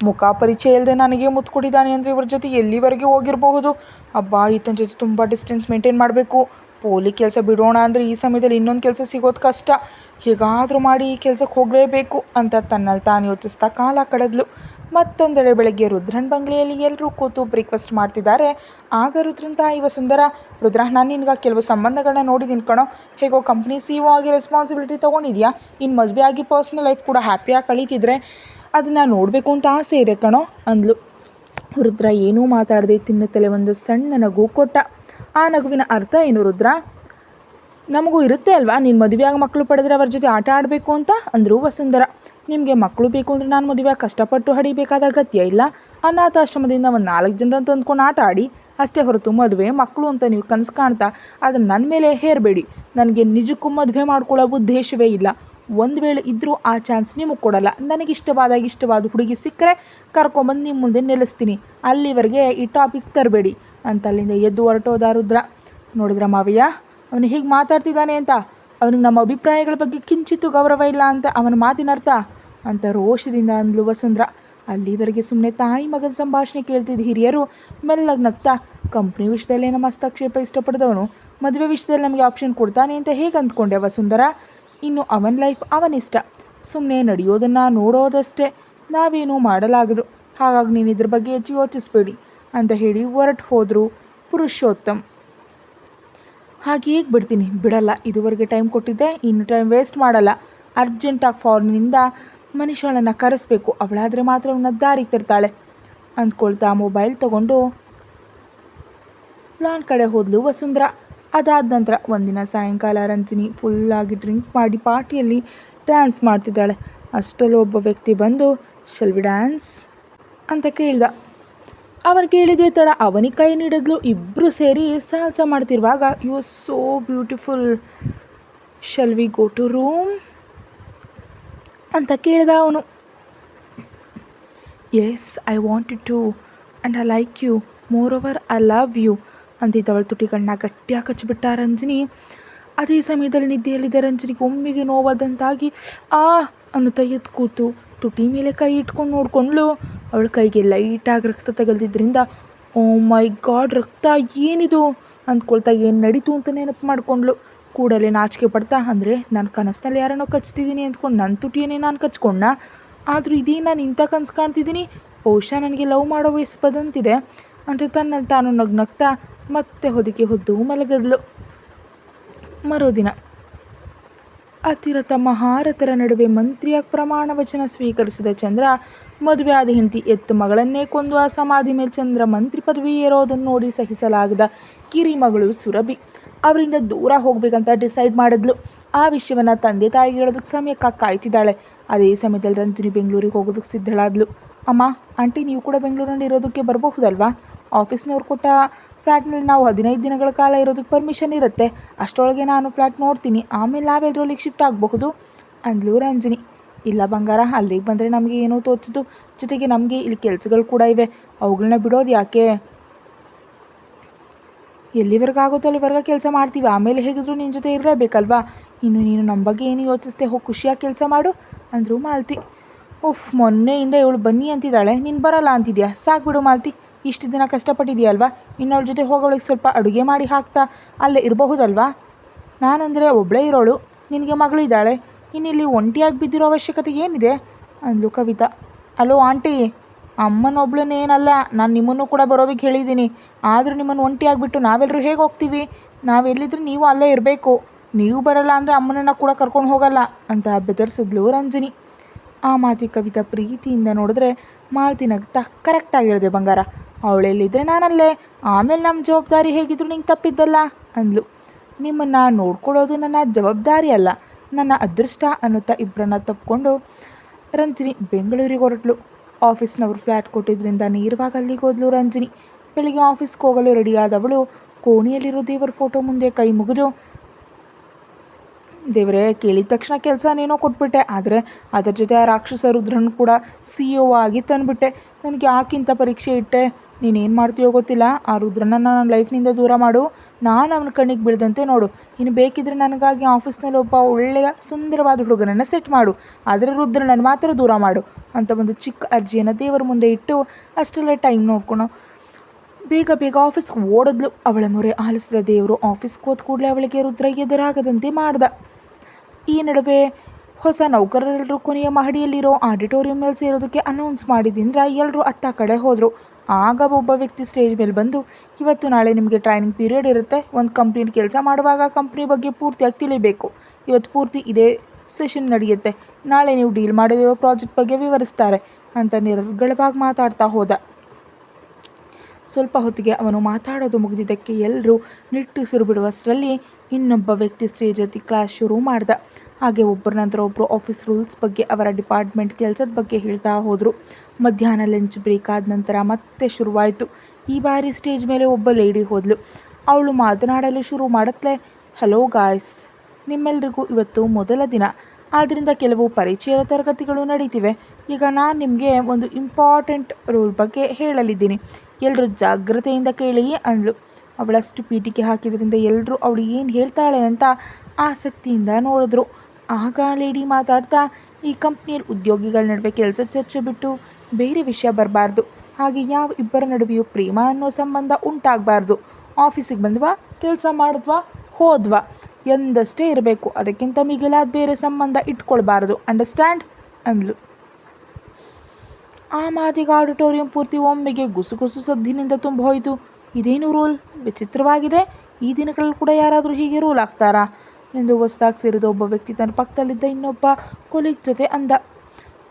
ಮುಖ ಪರಿಚಯ ಇಲ್ಲದೆ ನನಗೆ ಮುತ್ತು ಕೊಟ್ಟಿದ್ದಾನೆ ಅಂದರೆ ಇವ್ರ ಜೊತೆ ಎಲ್ಲಿವರೆಗೆ ಹೋಗಿರಬಹುದು. ಅಬ್ಬಾ, ಈತನ ಜೊತೆ ತುಂಬ ಡಿಸ್ಟೆನ್ಸ್ ಮೇಂಟೈನ್ ಮಾಡಬೇಕು. ಪೋಲಿ ಕೆಲಸ ಬಿಡೋಣ ಅಂದರೆ ಈ ಸಮಯದಲ್ಲಿ ಇನ್ನೊಂದು ಕೆಲಸ ಸಿಗೋದು ಕಷ್ಟ. ಹೇಗಾದರೂ ಮಾಡಿ ಈ ಕೆಲಸಕ್ಕೆ ಹೋಗಲೇಬೇಕು ಅಂತ ತನ್ನಲ್ಲಿ ತಾನು ಯೋಚಿಸ್ತಾ ಕಾಲ ಕಳೆದ್ಲು. ಮತ್ತೊಂದೆಡೆ ಬೆಳಗ್ಗೆ ರುದ್ರನ್ ಬಂಗ್ಲೆಯಲ್ಲಿ ಎಲ್ಲರೂ ಕೂತು ಬ್ರೇಕ್ಫಾಸ್ಟ್ ಮಾಡ್ತಿದ್ದಾರೆ. ಆಗ ರುದ್ರನ್ ತಾಯಿ ವಸುಂಧರ, ರುದ್ರ, ನಾನು ನಿನ್ಗೆ ಕೆಲವು ಸಂಬಂಧಗಳನ್ನ ನೋಡಿದ್ದೀನಿ ಕಣೋ. ಹೇಗೋ ಕಂಪ್ನಿ CEO ಆಗಿ ರೆಸ್ಪಾನ್ಸಿಬಿಲಿಟಿ ತೊಗೊಂಡಿದ್ಯಾ. ಇನ್ನು ಮದುವೆ ಆಗಿ ಪರ್ಸ್ನಲ್ ಲೈಫ್ ಕೂಡ ಹ್ಯಾಪಿಯಾಗಿ ಕಳೀತಿದ್ರೆ ಅದನ್ನು ನೋಡಬೇಕು ಅಂತ ಆಸೆ ಇದೆ ಕಣೋ ಅಂದ್ಲು. ರುದ್ರ ಏನೂ ಮಾತಾಡದೆ ತಿನ್ನುತ್ತಲೇ ಒಂದು ಸಣ್ಣ ನಗು ಕೊಟ್ಟ. ಆ ನಗುವಿನ ಅರ್ಥ ಏನು ರುದ್ರ? ನಮಗೂ ಇರುತ್ತೆ ಅಲ್ವಾ ನೀನು ಮದುವೆಯಾಗಿ ಮಕ್ಕಳು ಪಡೆದ್ರೆ ಅವ್ರ ಜೊತೆ ಆಟ ಆಡಬೇಕು ಅಂತ ಅಂದರು ವಸುಂಧರ. ನಿಮಗೆ ಮಕ್ಕಳು ಬೇಕು ಅಂದರೆ ನಾನು ಮದುವೆಯಾಗಿ ಕಷ್ಟಪಟ್ಟು ಹಡಿಬೇಕಾದ ಅಗತ್ಯ ಇಲ್ಲ. ಅನಾಥಾಶ್ರಮದಿಂದ ಒಂದು 4 ಜನರನ್ನು ತಂದ್ಕೊಂಡು ಆಟ ಆಡಿ ಅಷ್ಟೇ ಹೊರತು ಮದುವೆ ಮಕ್ಕಳು ಅಂತ ನೀವು ಕನಸು ಕಾಣ್ತಾ ಅದನ್ನು ನನ್ನ ಮೇಲೆ ಹೇರಬೇಡಿ. ನನಗೆ ನಿಜಕ್ಕೂ ಮದುವೆ ಮಾಡ್ಕೊಳ್ಳೋ ಉದ್ದೇಶವೇ ಇಲ್ಲ. ಒಂದು ವೇಳೆ ಇದ್ದರೂ ಆ ಚಾನ್ಸ್ ನಿಮಗೆ ಕೊಡಲ್ಲ. ಇಷ್ಟವಾದ ಹುಡುಗಿ ಸಿಕ್ಕರೆ ಕರ್ಕೊಂಬಂದು ನಿಮ್ಮ ಮುಂದೆ ನಿಲ್ಲಿಸ್ತೀನಿ. ಅಲ್ಲಿವರೆಗೆ ಈ ಟಾಪಿಕ್ ತರಬೇಡಿ ಅಂತ ಅಲ್ಲಿಂದ ಎದ್ದು ಹೊರಟೋದ ರುದ್ರ. ನೋಡಿದ್ರ ಮಾವಯ್ಯ, ಅವನು ಹೀಗೆ ಮಾತಾಡ್ತಿದ್ದಾನೆ ಅಂತ, ಅವನಿಗೆ ನಮ್ಮ ಅಭಿಪ್ರಾಯಗಳ ಬಗ್ಗೆ ಕಿಂಚಿತ್ತೂ ಗೌರವ ಇಲ್ಲ ಅಂತ ಅವನ ಮಾತಿನ ಅರ್ಥ ಅಂತ ರೋಷದಿಂದ ಅಂದ್ಲು ವಸುಂಧರ. ಅಲ್ಲಿವರೆಗೆ ಸುಮ್ಮನೆ ತಾಯಿ ಮಗನ ಸಂಭಾಷಣೆ ಕೇಳ್ತಿದ್ದ ಹಿರಿಯರು ಮೆಲ್ಲಗೆ ನಗ್ತಾ, ಕಂಪ್ನಿ ವಿಷಯದಲ್ಲೇ ನಮ್ಮ ಹಸ್ತಕ್ಷೇಪ ಇಷ್ಟಪಡಿದವನು ಮದುವೆ ವಿಷಯದಲ್ಲಿ ನಮಗೆ ಆಪ್ಷನ್ ಕೊಡ್ತಾನೆ ಅಂತ ಹೇಗೆ ಅಂದ್ಕೊಂಡೆ ವಸುಂಧರ? ಇನ್ನು ಅವನ ಲೈಫ್ ಅವನಿಷ್ಟ, ಸುಮ್ಮನೆ ನಡೆಯೋದನ್ನು ನೋಡೋದಷ್ಟೇ, ನಾವೇನೂ ಮಾಡಲಾಗದು. ಹಾಗಾಗಿ ನೀನು ಇದ್ರ ಬಗ್ಗೆ ಹೆಚ್ಚು ಯೋಚಿಸ್ಬೇಡಿ ಅಂತ ಹೇಳಿ ಹೊರಟು ಹೋದರು ಪುರುಷೋತ್ತಮ್. ಹಾಗೆ ಹೇಗೆ ಬಿಡ್ತೀನಿ? ಬಿಡಲ್ಲ. ಇದುವರೆಗೆ ಟೈಮ್ ಕೊಟ್ಟಿದ್ದೆ, ಇನ್ನು ಟೈಮ್ ವೇಸ್ಟ್ ಮಾಡಲ್ಲ. ಅರ್ಜೆಂಟಾಗಿ ಫಾರಿನಿಂದ ಮನುಷ್ಯಳನ್ನು ಕರೆಸ್ಬೇಕು. ಅವಳಾದರೆ ಮಾತ್ರ ಅವನ್ನ ದಾರಿಗೆ ತರ್ತಾಳೆ ಅಂದ್ಕೊಳ್ತಾ ಮೊಬೈಲ್ ತೊಗೊಂಡು ಲಾನ್ ಕಡೆ ಹೋದ್ಲು ವಸುಂಧರ. ಅದಾದ ನಂತರ ಒಂದಿನ ಸಾಯಂಕಾಲ ರಂಜನಿ ಫುಲ್ಲಾಗಿ ಡ್ರಿಂಕ್ ಮಾಡಿ ಪಾರ್ಟಿಯಲ್ಲಿ ಡ್ಯಾನ್ಸ್ ಮಾಡ್ತಿದ್ದಾಳೆ. ಅಷ್ಟರಲ್ಲಿ ಒಬ್ಬ ವ್ಯಕ್ತಿ ಬಂದು, ಶಲ್ ವಿ ಡ್ಯಾನ್ಸ್ ಅಂತ ಕೇಳ್ದ. ಅವನು ಕೇಳಿದೆ ತಡ ಅವನಿಗೆ ಕೈ ನೀಡಿದ್ಲು. ಇಬ್ಬರು ಸೇರಿ ಸಾಲ್ಸ ಮಾಡ್ತಿರುವಾಗ, you are so beautiful, shall we go to room ಅಂತ ಕೇಳ್ದ ಅವನು. Yes, I wanted to and I like you, more over I love you ಅಂತಿದ್ದವಳು ತುಟಿಗಳನ್ನ ಗಟ್ಟಿಯಾಗಿ ಕಚ್ಚಿಬಿಟ್ಟ ರಂಜನಿ. ಅದೇ ಸಮಯದಲ್ಲಿ ನಿದ್ದೆಯಲ್ಲಿದ್ದ ರಂಜನಿಗೆ ಒಮ್ಮೆಗೆ ನೋವಾದಂತಾಗಿ ಅನ್ನುತ್ತಾ ಎದ್ದು ಕೂತು ತುಟಿ ಮೇಲೆ ಕೈ ಇಟ್ಕೊಂಡು ನೋಡಿಕೊಂಡ್ಳು. ಅವಳ ಕೈಗೆ ಲೈಟಾಗಿ ರಕ್ತ ತಗಲ್ದಿದ್ದರಿಂದ, ಓ ಮೈ ಗಾಡ್, ರಕ್ತ ಏನಿದು ಅಂದ್ಕೊಳ್ತಾ ಏನು ನಡೀತು ಅಂತ ನೆನಪು ಮಾಡಿಕೊಂಡ್ಳು. ಕೂಡಲೇ ನಾಚಿಕೆ ಪಡ್ತಾ, ಅಂದರೆ ನಾನು ಕನಸಿನಲ್ಲಿ ಯಾರನ್ನೋ ಕಚ್ತಿದ್ದೀನಿ ಅಂದ್ಕೊಂಡು ನನ್ನ ತುಟಿಯನ್ನೇ ನಾನು ಕಚ್ಕೊಂಡ. ಆದರೂ ಇದೇ ನಾನು ಇಂಥ ಕನಸು ಕಾಣ್ತಿದ್ದೀನಿ, ಬಹುಶಃ ನನಗೆ ಲವ್ ಮಾಡೋ ವಯಸ್ಸು ಬದಂತಿದೆ ಅಂತ ತನ್ನಲ್ಲಿ ತಾನು ನಗ್ನಗ್ತಾ ಮತ್ತೆ ಹೊದಿಕೆ ಹೊದ್ದು ಮಲಗದ್ಲು. ಮರುದಿನ ಅತಿರಥ ಮಹಾರಥರ ನಡುವೆ ಮಂತ್ರಿಯಾಗಿ ಪ್ರಮಾಣ ವಚನ ಸ್ವೀಕರಿಸಿದ ಚಂದ್ರ, ಮದುವೆ ಆದ ಹೆಂಡತಿ ಎತ್ತು ಮಗಳನ್ನೇ ಕೊಂದು ಆ ಸಮಾಧಿ ಮೇಲೆ ಚಂದ್ರ ಮಂತ್ರಿ ಪದವಿ ಏರೋದನ್ನು ನೋಡಿ ಸಹಿಸಲಾಗದ ಕಿರಿಮಗಳು ಸುರಭಿ ಅವರಿಂದ ದೂರ ಹೋಗ್ಬೇಕಂತ ಡಿಸೈಡ್ ಮಾಡಿದ್ಲು. ಆ ವಿಷಯವನ್ನು ತಂದೆ ತಾಯಿಗೆ ಹೇಳೋದಕ್ಕೆ ಸಮಯಕ್ಕಾಗಿ ಕಾಯ್ತಿದ್ದಾಳೆ. ಅದೇ ಸಮಯದಲ್ಲಿ ರಂಜನಿ ಬೆಂಗಳೂರಿಗೆ ಹೋಗೋದಕ್ಕೆ ಸಿದ್ಧಳಾದ್ಲು. ಅಮ್ಮ, ಆಂಟಿ, ನೀವು ಕೂಡ ಬೆಂಗಳೂರಿನಲ್ಲಿ ಇರೋದಕ್ಕೆ ಬರಬಹುದಲ್ವಾ? ಆಫೀಸ್ನವ್ರು ಕೊಟ್ಟ ಫ್ಲ್ಯಾಟ್ನಲ್ಲಿ ನಾವು 15 ದಿನಗಳ ಕಾಲ ಇರೋದಕ್ಕೆ ಪರ್ಮಿಷನ್ ಇರುತ್ತೆ. ಅಷ್ಟರೊಳಗೆ ನಾನು ಫ್ಲ್ಯಾಟ್ ನೋಡ್ತೀನಿ, ಆಮೇಲೆ ನಾವೆಲ್ಲರೂ ಅಲ್ಲಿಗೆ ಶಿಫ್ಟ್ ಆಗಬಹುದು ಅಂದ್ಲು ರಂಜನಿ. ಇಲ್ಲ ಬಂಗಾರ, ಅಲ್ಲಿಗೆ ಬಂದರೆ ನಮಗೆ ಏನೋ ತೋಚಿತು. ಜೊತೆಗೆ ನಮಗೆ ಇಲ್ಲಿ ಕೆಲಸಗಳು ಕೂಡ ಇವೆ, ಅವುಗಳನ್ನ ಬಿಡೋದು ಯಾಕೆ? ಎಲ್ಲಿವರೆಗೂ ಆಗುತ್ತೋ ಅಲ್ಲಿವರೆಗೆ ಕೆಲಸ ಮಾಡ್ತೀವಿ, ಆಮೇಲೆ ಹೇಗಿದ್ರು ನಿನ್ನ ಜೊತೆ ಇರಲೇಬೇಕಲ್ವಾ? ಇನ್ನು ನೀನು ನಮ್ಮ ಬಗ್ಗೆ ಏನು ಯೋಚಿಸ್ದೆ, ಹೋಗಿ ಖುಷಿಯಾಗಿ ಕೆಲಸ ಮಾಡು ಅಂದರು ಮಾಲತಿ. ಮೊನ್ನೆಯಿಂದ ಇವಳು ಬನ್ನಿ ಅಂತಿದ್ದಾಳೆ, ನೀನು ಬರಲ್ಲ ಅಂತಿದ್ಯಾ? ಸಾಕ್ಬಿಡು ಮಾಲತಿ, ಇಷ್ಟು ದಿನ ಕಷ್ಟಪಟ್ಟಿದೆಯಲ್ವಾ, ಇನ್ನವಳ ಜೊತೆ ಹೋಗೋಳಿಗೆ ಸ್ವಲ್ಪ ಅಡುಗೆ ಮಾಡಿ ಹಾಕ್ತಾ ಅಲ್ಲೇ ಇರಬಹುದಲ್ವಾ? ನಾನಂದರೆ ಒಬ್ಬಳೇ ಇರೋಳು, ನಿನಗೆ ಮಗಳಿದ್ದಾಳೆ, ಇನ್ನಿಲ್ಲಿ ಒಂಟಿಯಾಗಿ ಬಿದ್ದಿರೋ ಅವಶ್ಯಕತೆ ಏನಿದೆ ಅಂದ್ಲು ಕವಿತಾ. ಅಲೋ ಆಂಟಿ, ಅಮ್ಮನೊಬ್ಳನ್ನೇನಲ್ಲ, ನಾನು ನಿಮ್ಮನ್ನು ಕೂಡ ಬರೋದಕ್ಕೆ ಹೇಳಿದ್ದೀನಿ. ಆದರೂ ನಿಮ್ಮನ್ನು ಒಂಟಿಯಾಗಿಬಿಟ್ಟು ನಾವೆಲ್ಲರೂ ಹೇಗೆ ಹೋಗ್ತೀವಿ? ನಾವೆಲ್ಲಿದ್ರೆ ನೀವು ಅಲ್ಲೇ ಇರಬೇಕು, ನೀವು ಬರಲ್ಲ ಅಂದರೆ ಅಮ್ಮನನ್ನು ಕೂಡ ಕರ್ಕೊಂಡು ಹೋಗಲ್ಲ ಅಂತ ಬೆದರಿಸಿದ್ಲು ರಂಜನಿ. ಆ ಮಾತಿ ಕವಿತಾ ಪ್ರೀತಿಯಿಂದ ನೋಡಿದ್ರೆ ಮಾಲತಿ ನಗ್ತಾ ಕರೆಕ್ಟಾಗಿ ಹೇಳಿದೆ ಬಂಗಾರ, ಅವಳೆಲ್ಲಿದ್ದರೆ ನಾನಲ್ಲೇ, ಆಮೇಲೆ ನಮ್ಮ ಜವಾಬ್ದಾರಿ ಹೇಗಿದ್ರು ನಿಂಗೆ ತಪ್ಪಿದ್ದಲ್ಲ ಅಂದ್ಲು. ನಿಮ್ಮನ್ನು ನೋಡ್ಕೊಳ್ಳೋದು ನನ್ನ ಜವಾಬ್ದಾರಿ ಅಲ್ಲ, ನನ್ನ ಅದೃಷ್ಟ ಅನ್ನುತ್ತಾ ಇಬ್ಬರನ್ನ ತಪ್ಪಿಕೊಂಡು ರಂಜನಿ ಬೆಂಗಳೂರಿಗೆ ಹೊರಟ್ಲು. ಆಫೀಸ್ನವರು ಫ್ಲ್ಯಾಟ್ ಕೊಟ್ಟಿದ್ದರಿಂದ ನೇರವಾಗಿ ಅಲ್ಲಿಗೆ ಹೋದ್ಲು ರಂಜನಿ. ಬೆಳಿಗ್ಗೆ ಆಫೀಸ್ಗೆ ಹೋಗಲು ರೆಡಿಯಾದವಳು ಕೋಣೆಯಲ್ಲಿರೋ ದೇವರ ಫೋಟೋ ಮುಂದೆ ಕೈ ಮುಗಿದು, ದೇವರೇ, ಕೇಳಿದ ತಕ್ಷಣ ಕೆಲಸನೇನೋ ಕೊಟ್ಬಿಟ್ಟೆ, ಆದರೆ ಅದರ ಜೊತೆ ಆ ರಾಕ್ಷಸ ರುದ್ರನ್ ಕೂಡ CEO ಆಗಿ ತಂದುಬಿಟ್ಟೆ. ನನಗೆ ಯಾಕಿಂತ ಪರೀಕ್ಷೆ ಇಟ್ಟೆ? ನೀನೇನು ಮಾಡ್ತೀಯೋ ಗೊತ್ತಿಲ್ಲ, ಆ ರುದ್ರನ ನನ್ನ ಲೈಫ್ನಿಂದ ದೂರ ಮಾಡು, ನಾನು ಅವನ ಕಣ್ಣಿಗೆ ಬೀಳ್ದಂತೆ ನೋಡು. ಇನ್ನು ಬೇಕಿದ್ರೆ ನನಗಾಗಿ ಆಫೀಸ್ನಲ್ಲಿ ಒಬ್ಬ ಒಳ್ಳೆಯ ಸುಂದರವಾದ ಹುಡುಗನನ್ನು ಸೆಟ್ ಮಾಡು, ಆದರೆ ರುದ್ರನನ್ನು ಮಾತ್ರ ದೂರ ಮಾಡು ಅಂತ ಒಂದು ಚಿಕ್ಕ ಅರ್ಜಿಯನ್ನು ದೇವರ ಮುಂದೆ ಇಟ್ಟು ಅಷ್ಟರಲ್ಲೇ ಟೈಮ್ ನೋಡ್ಕೊಂಡು ಬೇಗ ಬೇಗ ಆಫೀಸ್ಗೆ ಓಡಿದ್ಲು. ಅವಳ ಮೊರೆ ಆಲಿಸಿದ ದೇವರು ಆಫೀಸ್ಗೆ ಹೋದ ಕೂಡಲೇ ಅವಳಿಗೆ ರುದ್ರ ಎದುರಾಗದಂತೆ ಮಾಡ್ದ. ಈ ನಡುವೆ ಹೊಸ ನೌಕರರೆಲ್ಲರೂ ಕೊನೆಯ ಮಹಡಿಯಲ್ಲಿರೋ ಆಡಿಟೋರಿಯಂನಲ್ಲಿ ಸೇರೋದಕ್ಕೆ ಅನೌನ್ಸ್ ಮಾಡಿದ್ರಿಂದ ಎಲ್ಲರೂ ಅತ್ತ ಕಡೆ ಹೋದರು. ಆಗ ಒಬ್ಬ ವ್ಯಕ್ತಿ ಸ್ಟೇಜ್ ಮೇಲೆ ಬಂದು, ಇವತ್ತು ನಾಳೆ ನಿಮಗೆ ಟ್ರೈನಿಂಗ್ ಪೀರಿಯಡ್ ಇರುತ್ತೆ, ಒಂದು ಕಂಪ್ನಿಯಲ್ಲಿ ಕೆಲಸ ಮಾಡುವಾಗ ಕಂಪ್ನಿ ಬಗ್ಗೆ ಪೂರ್ತಿಯಾಗಿ ತಿಳಿಬೇಕು. ಇವತ್ತು ಪೂರ್ತಿ ಇದೇ ಸೆಷನ್ ನಡೆಯುತ್ತೆ, ನಾಳೆ ನೀವು ಡೀಲ್ ಮಾಡಿರೋ ಪ್ರಾಜೆಕ್ಟ್ ಬಗ್ಗೆ ವಿವರಿಸ್ತಾರೆ ಅಂತ ನಿರ್ಗಳವಾಗಿ ಮಾತಾಡ್ತಾ ಹೋದ. ಸ್ವಲ್ಪ ಹೊತ್ತಿಗೆ ಅವನು ಮಾತಾಡೋದು ಮುಗಿದಿದ್ದಕ್ಕೆ ಎಲ್ಲರೂ ನಿಟ್ಟುಸಿರು ಬಿಡುವಷ್ಟರಲ್ಲಿ ಇನ್ನೊಬ್ಬ ವ್ಯಕ್ತಿ ಸ್ಟೇಜ್ ಹತ್ತಿ ಕ್ಲಾಸ್ ಶುರು ಮಾಡ್ದ. ಹಾಗೆ ಒಬ್ಬರ ನಂತರ ಒಬ್ಬರು ಆಫೀಸ್ ರೂಲ್ಸ್ ಬಗ್ಗೆ, ಅವರ ಡಿಪಾರ್ಟ್ಮೆಂಟ್ ಕೆಲಸದ ಬಗ್ಗೆ ಹೇಳ್ತಾ ಹೋದರು. ಮಧ್ಯಾಹ್ನ ಲಂಚ್ ಬ್ರೇಕ್ ಆದ ನಂತರ ಮತ್ತೆ ಶುರುವಾಯಿತು. ಈ ಬಾರಿ ಸ್ಟೇಜ್ ಮೇಲೆ ಒಬ್ಬ ಲೇಡಿ ಹೋದ್ಲು. ಅವಳು ಮಾತನಾಡಲು ಶುರು ಮಾಡತ್ಲೆ, ಹಲೋ ಗಾಯ್ಸ್, ನಿಮ್ಮೆಲ್ರಿಗೂ ಇವತ್ತು ಮೊದಲ ದಿನ, ಆದ್ದರಿಂದ ಕೆಲವು ಪರಿಚಯದ ತರಗತಿಗಳು ನಡೀತಿವೆ. ಈಗ ನಾನು ನಿಮಗೆ ಒಂದು ಇಂಪಾರ್ಟೆಂಟ್ ರೂಲ್ ಬಗ್ಗೆ ಹೇಳಲಿದ್ದೀನಿ, ಎಲ್ಲರೂ ಜಾಗ್ರತೆಯಿಂದ ಕೇಳಿ ಅಂದ್ಲು. ಅವಳಷ್ಟು ಪೀಟಿಕೆ ಹಾಕಿದ್ರಿಂದ ಎಲ್ಲರೂ ಅವಳು ಏನು ಹೇಳ್ತಾಳೆ ಅಂತ ಆಸಕ್ತಿಯಿಂದ ನೋಡಿದ್ರು. ಆಗ ಲೇಡಿ ಮಾತಾಡ್ತಾ, ಈ ಕಂಪ್ನಿಯಲ್ಲಿ ಉದ್ಯೋಗಿಗಳ ನಡುವೆ ಕೆಲಸ ಚರ್ಚೆ ಬಿಟ್ಟು ಬೇರೆ ವಿಷಯ ಬರಬಾರ್ದು, ಹಾಗೆ ಯಾವ ಇಬ್ಬರ ನಡುವೆಯೂ ಪ್ರೇಮ ಅನ್ನೋ ಸಂಬಂಧ ಉಂಟಾಗಬಾರ್ದು. ಆಫೀಸಿಗೆ ಬಂದ್ವಾ, ಕೆಲಸ ಮಾಡಿದ್ವಾ, ಹೋದ್ವಾ ಎಂದಷ್ಟೇ ಇರಬೇಕು, ಅದಕ್ಕಿಂತ ಮಿಗಿಲಾದ ಬೇರೆ ಸಂಬಂಧ ಇಟ್ಕೊಳ್ಬಾರ್ದು, ಅಂಡರ್ಸ್ಟ್ಯಾಂಡ್ ಅಂದ್ಲು. ಆ ಮಾತಿಗೆ ಆಡಿಟೋರಿಯಂ ಪೂರ್ತಿ ಒಮ್ಮೆಗೆ ಗುಸುಗುಸು ಸದ್ದಿನಿಂದ ತುಂಬ ಹೋಯಿತು. ಇದೇನು ರೂಲ್ ವಿಚಿತ್ರವಾಗಿದೆ, ಈ ದಿನಗಳಲ್ಲಿ ಕೂಡ ಯಾರಾದರೂ ಹೀಗೆ ರೂಲ್ ಆಗ್ತಾರಾ ಎಂದು ಹೊಸದಾಗಿ ಸೇರಿದ ಒಬ್ಬ ವ್ಯಕ್ತಿ ತನ್ನ ಪಕ್ಕದಲ್ಲಿದ್ದ ಇನ್ನೊಬ್ಬ ಕೊಲೀಗ್ ಜೊತೆ ಅಂದ.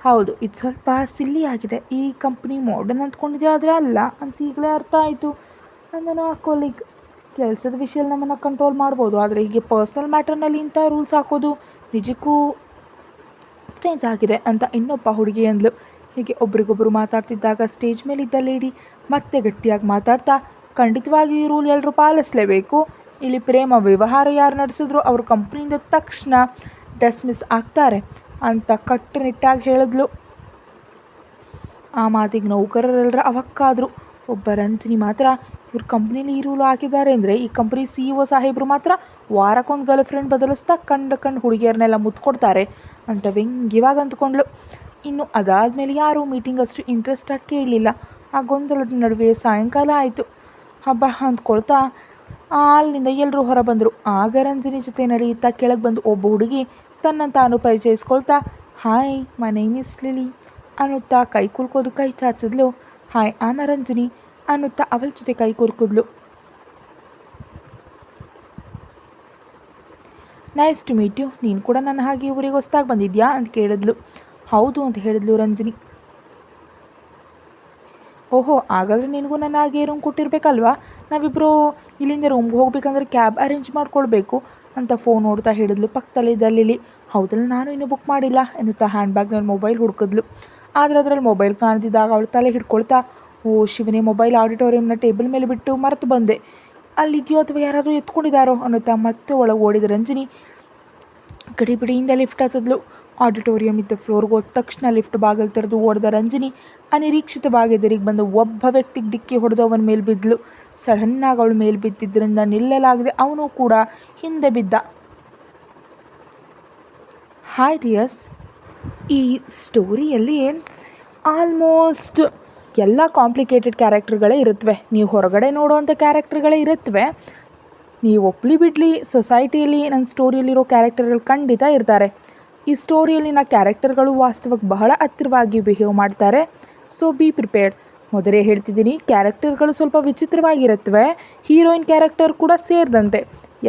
ಹೌದು, ಇದು ಸ್ವಲ್ಪ ಸಿಲ್ಲಿ ಆಗಿದೆ, ಈ ಕಂಪ್ನಿ ಮಾಡರ್ನ್ ಅಂದ್ಕೊಂಡಿದೆ ಆದರೆ ಅಲ್ಲ ಅಂತ ಈಗಲೇ ಅರ್ಥ ಆಯಿತು ಅಂದನು ಆ ಕೊಲೀಗ್. ಕೆಲಸದ ವಿಷಯದಲ್ಲಿ ನಮ್ಮನ್ನು ಕಂಟ್ರೋಲ್ ಮಾಡ್ಬೋದು, ಆದರೆ ಹೀಗೆ ಪರ್ಸ್ನಲ್ ಮ್ಯಾಟರ್ನಲ್ಲಿ ಇಂಥ ರೂಲ್ಸ್ ಹಾಕೋದು ನಿಜಕ್ಕೂ ಸ್ಟೇಜ್ ಆಗಿದೆ ಅಂತ ಇನ್ನೊಬ್ಬ ಹುಡುಗಿ ಅಂದ್ಲು. ಹೀಗೆ ಒಬ್ರಿಗೊಬ್ಬರು ಮಾತಾಡ್ತಿದ್ದಾಗ ಸ್ಟೇಜ್ ಮೇಲಿದ್ದ ಲೇಡಿ ಮತ್ತೆ ಗಟ್ಟಿಯಾಗಿ ಮಾತಾಡ್ತಾ, ಖಂಡಿತವಾಗಿಯೂ ಈ ರೂಲ್ ಎಲ್ಲರೂ ಪಾಲಿಸಲೇಬೇಕು, ಇಲ್ಲಿ ಪ್ರೇಮ ವ್ಯವಹಾರ ಯಾರು ನಡೆಸಿದ್ರು ಅವರು ಕಂಪ್ನಿಯಿಂದ ತಕ್ಷಣ ಡಿಸ್ಮಿಸ್ ಆಗ್ತಾರೆ ಅಂತ ಕಟ್ಟುನಿಟ್ಟಾಗಿ ಹೇಳಿದ್ಲು. ಆ ಮಾತಿಗೆ ನೌಕರರೆಲ್ಲರ ಅವಕ್ಕಾದರು. ಒಬ್ಬ ರಂಜನಿ ಮಾತ್ರ, ಇವ್ರ ಕಂಪ್ನಿಲಿ ಈ ರೂಲ್ ಹಾಕಿದ್ದಾರೆ ಅಂದರೆ ಈ ಕಂಪ್ನಿ CEO ಸಾಹೇಬರು ಮಾತ್ರ ವಾರಕ್ಕೊಂದು ಗರ್ಲ್ ಫ್ರೆಂಡ್ ಬದಲಿಸ್ತಾ ಕಂಡು ಹುಡುಗಿಯರನ್ನೆಲ್ಲ ಮುತ್ಕೊಡ್ತಾರೆ ಅಂತ ವ್ಯಂಗ್ಯವಾಗಿ ಅಂದ್ಕೊಂಡ್ಳು. ಇನ್ನು ಅದಾದಮೇಲೆ ಯಾರೂ ಮೀಟಿಂಗ್ ಅಷ್ಟು ಇಂಟ್ರೆಸ್ಟಾಗಿ ಕೇಳಲಿಲ್ಲ. ಆ ಗೊಂದಲದ ನಡುವೆ ಸಾಯಂಕಾಲ ಆಯಿತು. ಹಬ್ಬ ಅಂದ್ಕೊಳ್ತಾ ಅಲ್ಲಿಂದ ಎಲ್ಲರೂ ಹೊರ ಬಂದರು. ಆಗ ರಂಜನಿ ಜೊತೆ ನಡೆಯುತ್ತಾ ಕೆಳಗೆ ಬಂದು ಒಬ್ಬ ಹುಡುಗಿ ತನ್ನನ್ನು ತಾನು ಪರಿಚಯಿಸ್ಕೊಳ್ತಾ, hi my name is Lily ಅನ್ನುತ್ತಾ ಕೈ ಕುಲ್ಕೋದು ಕೈ ಚಾಚಿದ್ಲು. ಹಾಯ್ ಆಮ ರಂಜನಿ ಅನ್ನುತ್ತಾ ಅವಳ ಜೊತೆ ಕೈ ಕುಲ್ಕಿದ್ಲು. ನೈಸ್ ಟು ಮೀಟ್ ಯು, ನೀನು ಕೂಡ ನನ್ನ ಹಾಗೆ ಊರಿಗೆ ಹೊಸ್ದಾಗಿ ಬಂದಿದ್ಯಾ ಅಂತ ಕೇಳಿದ್ಲು. ಹೌದು ಅಂತ ಹೇಳಿದ್ಲು ರಂಜನಿ. ಓಹೋ, ಹಾಗಾದರೆ ನಿನಗೂ ನನ್ನ ಹಾಗೆ ರೂಮ್ ಕೊಟ್ಟಿರ್ಬೇಕಲ್ವಾ, ನಾವಿಬ್ಬರು ಇಲ್ಲಿಂದ ರೂಮ್ಗೆ ಹೋಗ್ಬೇಕಂದ್ರೆ ಕ್ಯಾಬ್ ಅರೇಂಜ್ ಮಾಡ್ಕೊಳ್ಬೇಕು ಅಂತ ಫೋನ್ ನೋಡ್ತಾ ಹೇಳಿದ್ಲು ಪಕ್ಕದಲ್ಲಿದ್ದ ಲಿಲಿ. ಹೌದಲ್ಲ, ನಾನು ಇನ್ನೂ ಬುಕ್ ಮಾಡಿಲ್ಲ ಎನ್ನುತ್ತಾ ಹ್ಯಾಂಡ್ ಬ್ಯಾಗ್ನಲ್ಲಿ ಮೊಬೈಲ್ ಹುಡುಕಿದ್ಲು. ಆದರೆ ಅದರಲ್ಲಿ ಮೊಬೈಲ್ ಕಾಣ್ತಿದ್ದಾಗ ಅವಳು ತಲೆ ಹಿಡ್ಕೊಳ್ತಾ, ಓ ಶಿವನೇ, ಮೊಬೈಲ್ ಆಡಿಟೋರಿಯಂನ ಟೇಬಲ್ ಮೇಲೆ ಬಿಟ್ಟು ಮರೆತು ಬಂದೆ, ಅಲ್ಲಿದೆಯೋ ಅಥವಾ ಯಾರಾದರೂ ಎತ್ಕೊಂಡಿದ್ದಾರೋ ಅನ್ನುತ್ತಾ ಮತ್ತೆ ಒಳಗೆ ಓಡಿದ ರಂಜನಿ ಗಡಿಬಿಡಿಯಿಂದ ಲಿಫ್ಟ್ ಹತ್ತಿದ್ಲು. ಆಡಿಟೋರಿಯಂ ಇದ್ದ ಫ್ಲೋರ್ಗೆ ಹೋದ ತಕ್ಷಣ ಲಿಫ್ಟ್ ಬಾಗಿಲು ತೆರೆದು ಓಡಿದ ರಂಜನಿ ಅನಿರೀಕ್ಷಿತವಾಗಿ ಎದುರಿಗೆ ಬಂದ ಒಬ್ಬ ವ್ಯಕ್ತಿಗೆ ಡಿಕ್ಕಿ ಹೊಡೆದು ಅವನ ಮೇಲೆ ಬಿದ್ದಲು. ಸಡನ್ನಾಗಿ ಅವಳು ಮೇಲೆ ಬಿದ್ದಿದ್ದರಿಂದ ನಿಲ್ಲಲಾಗದೆ ಅವನು ಕೂಡ ಹಿಂದೆ ಬಿದ್ದ. ಹಾಯ್ ಡಿಯರ್ಸ್, ಈ ಸ್ಟೋರಿಯಲ್ಲಿ ಆಲ್ಮೋಸ್ಟ್ ಎಲ್ಲ ಕಾಂಪ್ಲಿಕೇಟೆಡ್ ಕ್ಯಾರೆಕ್ಟರ್ಗಳೇ ಇರುತ್ತವೆ. ನೀವು ಹೊರಗಡೆ ನೋಡುವಂಥ ಕ್ಯಾರೆಕ್ಟರ್ಗಳೇ ಇರುತ್ತವೆ. ನೀವು ಒಪ್ಪಲಿ ಬಿಡಲಿ, ಸೊಸೈಟಿಯಲ್ಲಿ ನನ್ನ ಸ್ಟೋರಿಯಲ್ಲಿರೋ ಕ್ಯಾರೆಕ್ಟರ್ಗಳು ಖಂಡಿತ ಇರ್ತಾರೆ. ಈ ಸ್ಟೋರಿಯಲ್ಲಿನ ಕ್ಯಾರೆಕ್ಟರ್ಗಳು ವಾಸ್ತವಕ್ಕೆ ಬಹಳ ಹತ್ತಿರವಾಗಿ ಬಿಹೇವ್ ಮಾಡ್ತಾರೆ. So be prepared. ಮೊದಲೇ ಹೇಳ್ತಿದ್ದೀನಿ, ಕ್ಯಾರೆಕ್ಟರ್ಗಳು ಸ್ವಲ್ಪ ವಿಚಿತ್ರವಾಗಿರುತ್ತವೆ, ಹೀರೋಯಿನ್ ಕ್ಯಾರೆಕ್ಟರ್ ಕೂಡ ಸೇರಿದಂತೆ